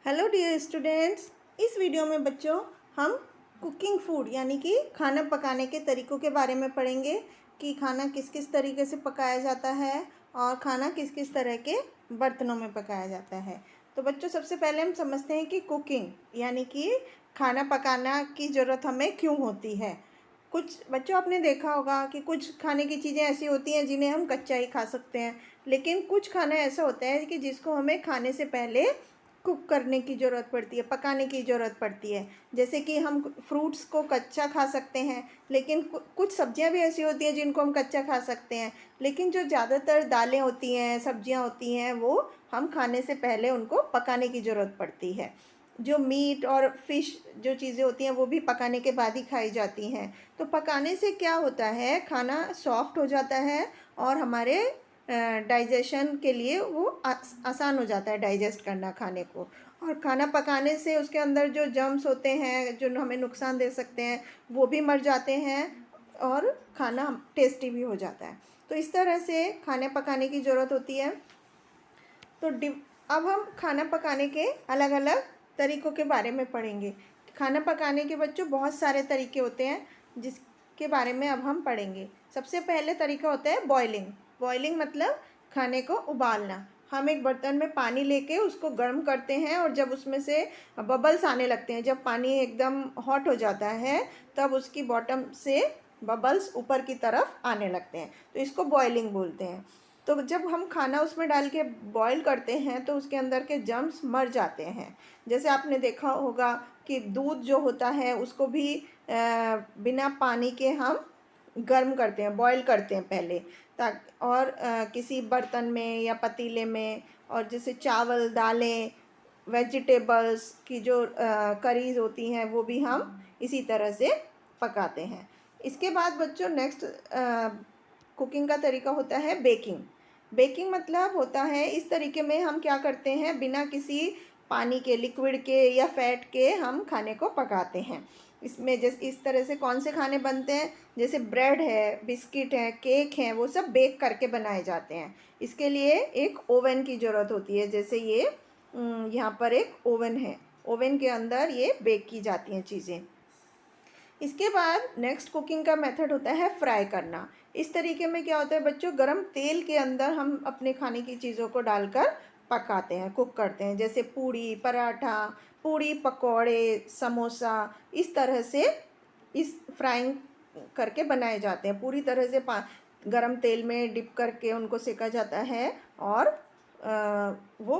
Hello dear students. इस video में बच्चों हम कुकिंग फूड यानी कि खाना पकाने के तरीक़ों के बारे में पढ़ेंगे कि खाना किस किस तरीके से पकाया जाता है और खाना किस किस तरह के बर्तनों में पकाया जाता है। तो बच्चों सबसे पहले हम समझते हैं कि कुकिंग यानी कि खाना पकाना की ज़रूरत हमें क्यों होती है। कुछ बच्चों आपने देखा होगा कि कुछ खाने की चीज़ें ऐसी होती हैं जिन्हें हम कच्चा ही खा सकते हैं, लेकिन कुछ खाना ऐसा होता है कि जिसको हमें खाने से पहले कुक करने की ज़रूरत पड़ती है, पकाने की ज़रूरत पड़ती है। जैसे कि हम फ्रूट्स को कच्चा खा सकते हैं, लेकिन कुछ सब्जियां भी ऐसी होती हैं जिनको हम कच्चा खा सकते हैं, लेकिन जो ज़्यादातर दालें होती हैं, सब्जियां होती हैं, वो हम खाने से पहले उनको पकाने की ज़रूरत पड़ती है। जो मीट और फिश जो चीज़ें होती हैं वो भी पकाने के बाद ही खाई जाती हैं। तो पकाने से क्या होता है, खाना सॉफ्ट हो जाता है और हमारे डाइजेशन के लिए वो आसान हो जाता है डाइजेस्ट करना खाने को। और खाना पकाने से उसके अंदर जो जर्म्स होते हैं जो हमें नुकसान दे सकते हैं वो भी मर जाते हैं और खाना टेस्टी भी हो जाता है। तो इस तरह से खाने पकाने की ज़रूरत होती है। तो अब हम खाना पकाने के अलग अलग तरीक़ों के बारे में पढ़ेंगे। खाना पकाने के बच्चों बहुत सारे तरीके होते हैं जिसके बारे में अब हम पढ़ेंगे। सबसे पहले तरीका होता है बॉयलिंग। बॉयलिंग मतलब खाने को उबालना। हम एक बर्तन में पानी लेके उसको गर्म करते हैं और जब उसमें से बबल्स आने लगते हैं, जब पानी एकदम हॉट हो जाता है, तब उसकी बॉटम से बबल्स ऊपर की तरफ आने लगते हैं, तो इसको बॉयलिंग बोलते हैं। तो जब हम खाना उसमें डाल के बॉईल करते हैं तो उसके अंदर के जर्म्स मर जाते हैं। जैसे आपने देखा होगा कि दूध जो होता है उसको भी बिना पानी के हम गर्म करते हैं, बॉईल करते हैं पहले, ताकि और किसी बर्तन में या पतीले में, और जैसे चावल, दालें, वेजिटेबल्स की जो करीज होती हैं वो भी हम इसी तरह से पकाते हैं। इसके बाद बच्चों नेक्स्ट कुकिंग का तरीका होता है बेकिंग। बेकिंग मतलब होता है इस तरीके में हम क्या करते हैं, बिना किसी पानी के, लिक्विड के या फैट के हम खाने को पकाते हैं। इसमें जैसे इस तरह से कौन से खाने बनते हैं, जैसे ब्रेड है, बिस्किट है, केक हैं, वो सब बेक करके बनाए जाते हैं। इसके लिए एक ओवन की ज़रूरत होती है। जैसे ये यहाँ पर एक ओवन है, ओवन के अंदर ये बेक की जाती हैं चीज़ें। इसके बाद नेक्स्ट कुकिंग का मेथड होता है फ्राई करना। इस तरीके में क्या होता है बच्चों, गरम तेल के अंदर हम अपने खाने की चीज़ों को डालकर पकाते हैं, कुक करते हैं। जैसे पूड़ी, पराठा, पूड़ी, पकौड़े, समोसा, इस तरह से इस फ्राइंग करके बनाए जाते हैं। पूरी तरह से गरम तेल में डिप करके उनको सेका जाता है और वो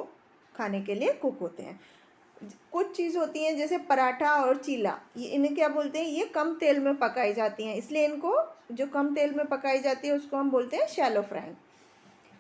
खाने के लिए कुक होते हैं। कुछ चीज़ होती हैं जैसे पराठा और चीला, ये इन्हें क्या बोलते हैं, ये कम तेल में पकाई जाती हैं, इसलिए इनको जो कम तेल में पकाई जाती है उसको हम बोलते हैं शैलो फ्राइंग।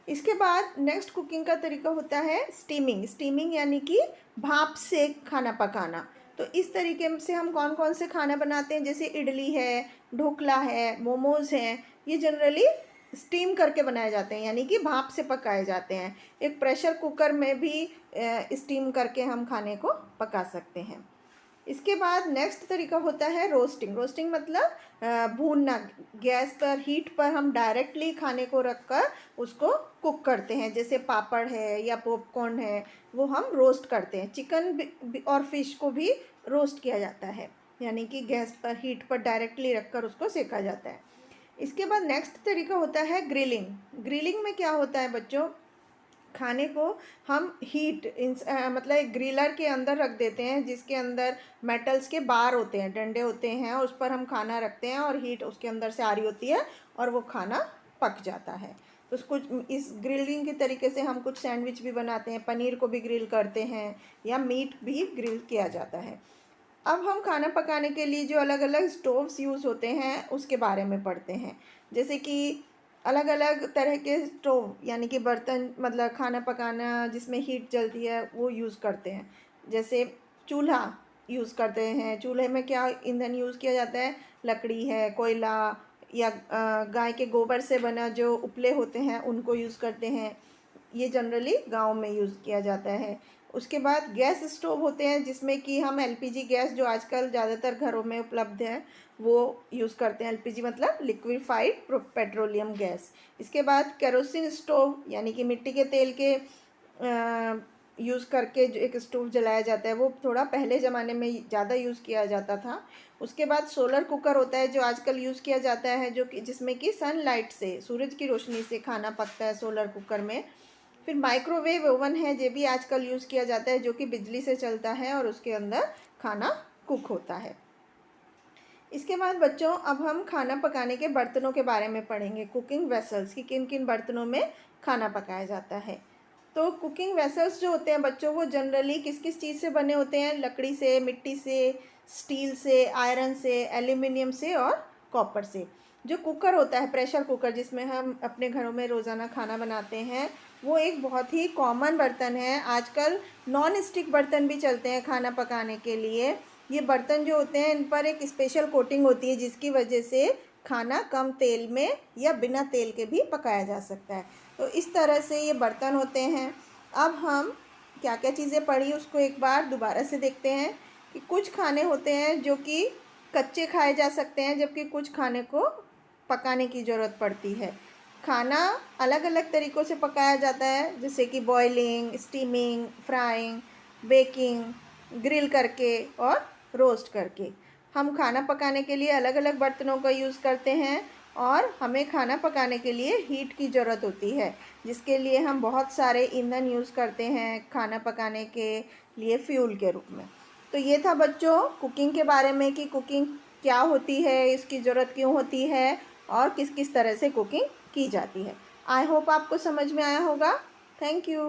इसके बाद नेक्स्ट कुकिंग का तरीका होता है स्टीमिंग। स्टीमिंग यानी कि भाप से खाना पकाना। तो इस तरीके से हम कौन कौन से खाना बनाते हैं, जैसे इडली है, ढोकला है, मोमोज़ हैं, ये जनरली स्टीम करके बनाए जाते हैं यानी कि भाप से पकाए जाते हैं। एक प्रेशर कुकर में भी स्टीम करके हम खाने को पका सकते हैं। इसके बाद नेक्स्ट तरीका होता है रोस्टिंग। रोस्टिंग मतलब भूनना। गैस पर, हीट पर हम डायरेक्टली खाने को रखकर उसको कुक करते हैं। जैसे पापड़ है या पॉपकॉर्न है, वो हम रोस्ट करते हैं। चिकन और फिश को भी रोस्ट किया जाता है, यानी कि गैस पर, हीट पर डायरेक्टली रखकर उसको सेका जाता है। इसके बाद नेक्स्ट तरीका होता है ग्रिलिंग। ग्रिलिंग में क्या होता है बच्चों, खाने को हम मतलब एक ग्रिलर के अंदर रख देते हैं, जिसके अंदर मेटल्स के बार होते हैं, डंडे होते हैं, उस पर हम खाना रखते हैं और हीट उसके अंदर से आ रही होती है और वो खाना पक जाता है। तो कुछ इस ग्रिलिंग के तरीके से हम कुछ सैंडविच भी बनाते हैं, पनीर को भी ग्रिल करते हैं या मीट भी ग्रिल किया जाता है। अब हम खाना पकाने के लिए जो अलग अलग स्टोव्स यूज़ होते हैं उसके बारे में पढ़ते हैं। जैसे कि अलग अलग तरह के स्टोव यानी कि बर्तन, मतलब खाना पकाना जिसमें हीट जलती है, वो यूज़ करते हैं। जैसे चूल्हा यूज़ करते हैं। चूल्हे में क्या ईंधन यूज़ किया जाता है, लकड़ी है, कोयला या गाय के गोबर से बना जो उपले होते हैं उनको यूज़ करते हैं। ये जनरली गांव में यूज़ किया जाता है। उसके बाद गैस स्टोव होते हैं जिसमें कि हम एलपीजी गैस, जो आजकल ज़्यादातर घरों में उपलब्ध है, वो यूज़ करते हैं। एलपीजी मतलब लिक्विफाइड पेट्रोलियम गैस। इसके बाद केरोसिन स्टोव यानी कि मिट्टी के तेल के यूज़ करके जो एक स्टोव जलाया जाता है, वो थोड़ा पहले ज़माने में ज़्यादा यूज़ किया जाता था। उसके बाद सोलर कुकर होता है जो आजकल यूज़ किया जाता है, जो कि जिसमें कि सनलाइट से, सूरज की रोशनी से खाना पकता है सोलर कुकर में। फिर माइक्रोवेव ओवन है, ये भी आजकल यूज़ किया जाता है, जो कि बिजली से चलता है और उसके अंदर खाना कुक होता है। इसके बाद बच्चों अब हम खाना पकाने के बर्तनों के बारे में पढ़ेंगे, कुकिंग वेसल्स कि किन किन बर्तनों में खाना पकाया जाता है। तो कुकिंग वेसल्स जो होते हैं बच्चों, वो जनरली किस किस चीज़ से बने होते हैं? लकड़ी से, मिट्टी से, स्टील से, आयरन से, एल्यूमिनियम से और कॉपर से। जो कुकर होता है, प्रेशर कुकर, जिसमें हम अपने घरों में रोज़ाना खाना बनाते हैं, वो एक बहुत ही कॉमन बर्तन है। आजकल नॉन स्टिक बर्तन भी चलते हैं खाना पकाने के लिए। ये बर्तन जो होते हैं इन पर एक स्पेशल कोटिंग होती है, जिसकी वजह से खाना कम तेल में या बिना तेल के भी पकाया जा सकता है। तो इस तरह से ये बर्तन होते हैं। अब हम क्या क्या चीज़ें पढ़ी उसको एक बार दोबारा से देखते हैं कि कुछ खाने होते हैं जो कि कच्चे खाए जा सकते हैं, जबकि कुछ खाने को पकाने की ज़रूरत पड़ती है। खाना अलग अलग तरीक़ों से पकाया जाता है, जैसे कि boiling, steaming, frying, baking, grill करके और रोस्ट करके। हम खाना पकाने के लिए अलग अलग बर्तनों का यूज़ करते हैं और हमें खाना पकाने के लिए हीट की ज़रूरत होती है, जिसके लिए हम बहुत सारे ईंधन यूज़ करते हैं खाना पकाने के लिए फ्यूल के रूप में। तो ये था बच्चों कुकिंग के बारे में कि कुकिंग क्या होती है, इसकी ज़रूरत क्यों होती है और किस किस तरह से कुकिंग की जाती है। आई होप आपको समझ में आया होगा। Thank you.